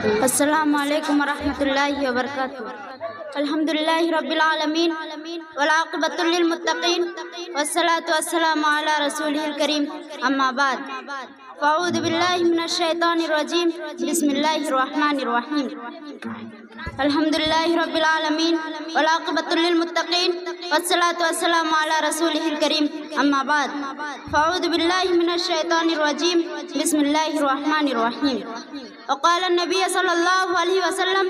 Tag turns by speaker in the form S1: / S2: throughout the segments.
S1: السلام علیکم ورحمۃ اللہ وبرکاتہ۔ الحمدللہ رب العالمین والعاقبۃ للمتقین والصلاة والسلام علی رسولہ الکریم، اما بعد فاعوذ باللہ من الشیطان الرجیم، بسم اللہ الرحمن الرحیم۔ الحمدللہ رب العالمین والعاقبۃ للمتقین والصلاة والسلام علی رسولہ الکریم، اما بعد فاعوذ باللہ من الشیطان الرجیم، بسم اللہ الرحمن الرحیم۔ وقال النبی صلی اللہ علیہ وسلم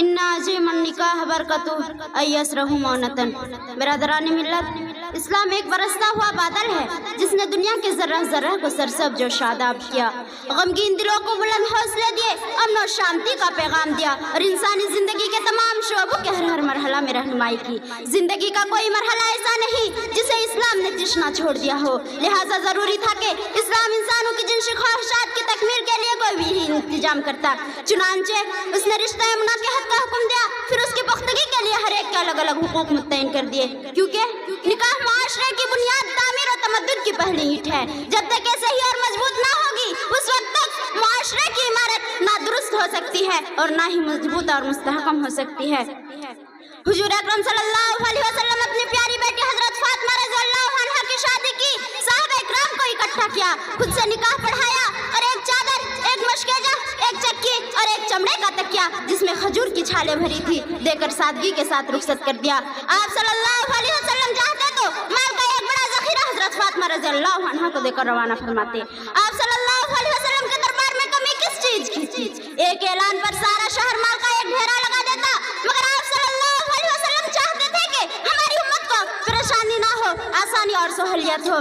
S1: ان عظیم النکاح برکتہ ان یسرہ مونتاً۔ برادران ملت، اسلام ایک برستا ہوا بادل ہے جس نے دنیا کے ذرہ ذرہ کو سرسبز و شاداب کیا، غمگین دلوں کو بلند حوصلے دیے، امن و شانتی کا پیغام دیا اور انسانی زندگی کے تمام شعبوں کے ہر مرحلہ میں رہنمائی کی۔ زندگی کا کوئی مرحلہ ایسا نہیں جسے اسلام نے تشنا چھوڑ دیا ہو، لہٰذا ضروری تھا کہ اسلام انسانوں کی جنسی خواہشات کی تکمیل کے لیے کوئی بھی انتظام کرتا۔ چنانچہ اس نے رشتہ مناکحت کا حکم دیا، پھر اس کی پختگی کے لیے ہر ایک کے الگ الگ حقوق متعین کر دیے، کیونکہ نکاح معاشرے کی بنیاد، تعمیر و تمدن کی پہلی اینٹ ہے۔ جب تک یہ صحیح اور مضبوط نہ ہوگی اس وقت تک معاشرے کی عمارت نہ درست ہو سکتی ہے اور نہ ہی مضبوط اور مستحکم ہو سکتی ہے۔ حضور اکرم صلی اللہ علیہ وسلم اپنی پیاری بیٹی حضرت فاطمہ رضی اللہ عنہا کی شادی کی، صحابہ اکرام کو اکٹھا کیا، خود سے نکاح پڑھایا اور ایک چادر، ایک مشکیجہ، ایک چکی اور ایک چمڑے کا تکیہ جس میں کھجور کی چھالیں بھری تھی دے کر سادگی کے ساتھ رخصت کر دیا۔ آپ صلی اللہ علیہ وسلم چاہتے تو مال کا ایک بڑا ذخیرہ حضرت فاطمہ رضی اللہ عنہا کو دے کر روانہ فرماتے۔ آپ صلی اللہ علیہ وسلم کے دربار میں کمی کس چیز کی؟ ایک اعلان پر سارا شہر مال کا ایک ڈھیرا لگا دیتا، مگر آپ صلی اللہ علیہ وسلم چاہتے تھے کہ ہماری امت کو پریشانی نہ ہو، آسانی اور سہولیت ہو۔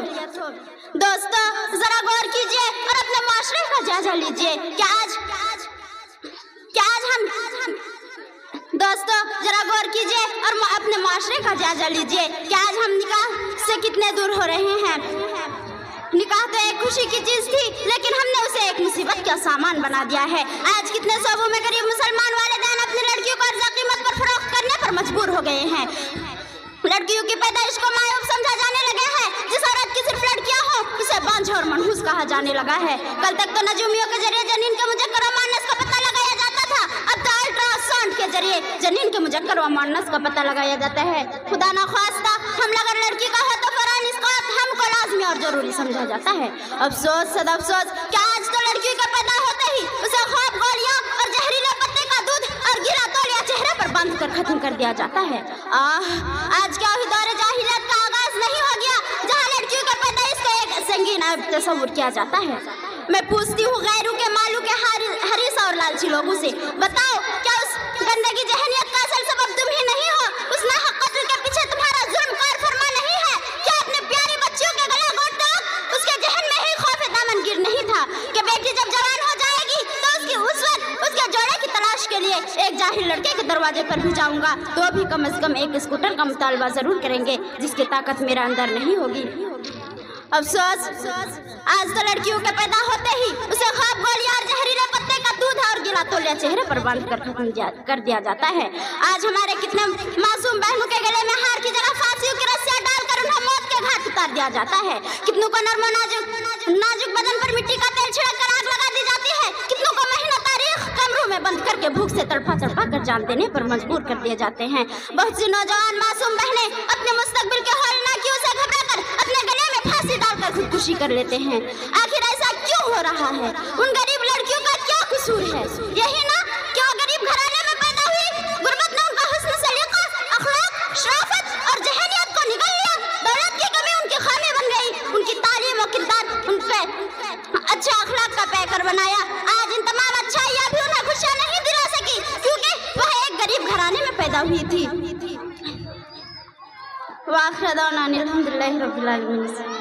S1: دوستو، ذرا غور کیجئے اور اپنے معاشرے کا جائزہ لیجئے کہ آج ہم دوستو ذرا غور کیجئے اور اپنے معاشرے کا جائزہ لیجئے کہ آج ہم نکاح سے کتنے دور ہو رہے ہیں۔ نکاح تو ایک خوشی کی چیز تھی، لیکن ہم نے اسے ایک مصیبت کا سامان بنا دیا ہے۔ آج کتنے صوبوں میں غریب مسلمان والدین اپنی لڑکیوں کو ارزاں قیمت پر فروخت کرنے پر مجبور ہو گئے ہیں۔ لڑکیوں کی پیدائش کو معیوب سمجھا جانے لگا ہے، جس عورت کی صرف لڑکیاں ہوں اسے بانجھ اور منحوس کہا جانے لگا ہے۔ کل تک تو نجومیوں کے ذریعے جنین کے مذکر و مؤنث کا پتہ لگایا جاتا تھا، اب تو الٹرا ساؤنڈ کے ذریعے جنین کے مذکر و مؤنث کا پتہ لگایا جاتا ہے۔ خدا نخواستہ حمل اگر لڑکی کا ہے تو فوراً اسقاط ہم کو لازمی اور ضروری سمجھا جاتا ہے۔ افسوس صد افسوس کہ آج تو لڑکی کا پیدا ہوتے ہی اسے خواب گولیاں اور زہریلے پتے کا دودھ اور گرا تولیہ چہرے پر باندھ کر ختم کر دیا جاتا ہے۔ آج کیا ہوئی دور جاہلیت کا آغاز نہیں ہو گیا جہاں لڑکیوں کے پیدائش کو ایک سنگین عیب تصور کیا جاتا ہے؟ میں پوچھتی ہوں غیروں کے مالوں کے حریص اور لالچی لوگوں سے، بتاؤ کیا اس گندگی ذہنیت کا اصل سبب تم ہی نہیں ہو؟ اس ناحق قتل کے پیچھے تمہارا ظلم کار فرما نہیں ہے؟ کیا اپنے پیاری بچیوں کے گلا گھونٹتے وقت اس کے ذہن میں ہی خوف دامن گیر نہیں تھا کہ بیٹی جب جوان ہو جائے گی تو اس وقت اس کے جوڑے کی تلاش کے لیے ایک جاہل لڑکے کے دروازے پر بھی جاؤں گا تو بھی کم از کم ایک اسکوٹر کا مطالبہ ضرور کریں گے جس کی طاقت میرا اندر نہیں ہوگی۔ افسوس آج تو لڑکیوں کے پیدا ہوتے ہی اسے خواب گولیاں اور زہریلے پتے کا دودھ اور گلا تولیہ چہرے پر باندھ کر ختم کر دیا جاتا ہے۔ آج ہمارے کتنے معصوم بہنوں کے گلے میں ہار کی جگہ پھانسیوں کی رسیاں ڈال کر انہیں موت کے گھاٹ اتار دیا جاتا ہے۔ کتنوں کو نرم و نازک بدن پر مٹی کا تیل چھڑک کر آگ لگا دی جاتی ہے۔ کتنوں کو مہینہ تاریخ کمروں میں بند کر کے بھوک سے تڑپا کر جان دینے پر مجبور کر دیے جاتے ہیں۔ بہت سی نوجوان معصوم بہنیں اپنے مستقبل کے ہولناکیوں سے گھبرا کر اپنے گلے میں پھانسی ڈال کر خودکشی کر لیتے ہیں۔ آخر ایسا کیوں ہو رہا ہے؟ ان غریب لڑکیوں کا کیا قصور ہے؟ یہی نا کیا غریب گھرانے میں پیدا ہوئی؟ غربت نے ان کا حسن سلیقہ، اخلاق، شرافت اور ذہنیت کو نگل لیا۔ دولت کی کمی ان کی خامی بن گئی، ان کی تعلیم و کردار ان پہ اچھے اخلاق کا پیکر بنایا۔ آج ان تمام اچھائیاں بھی انہیں خوشیاں نہیں دلا سکی کیونکہ وہ ایک غریب گھرانے میں پیدا ہوئی تھی۔ وآخر دعوانا الحمدللہ رب العالمین۔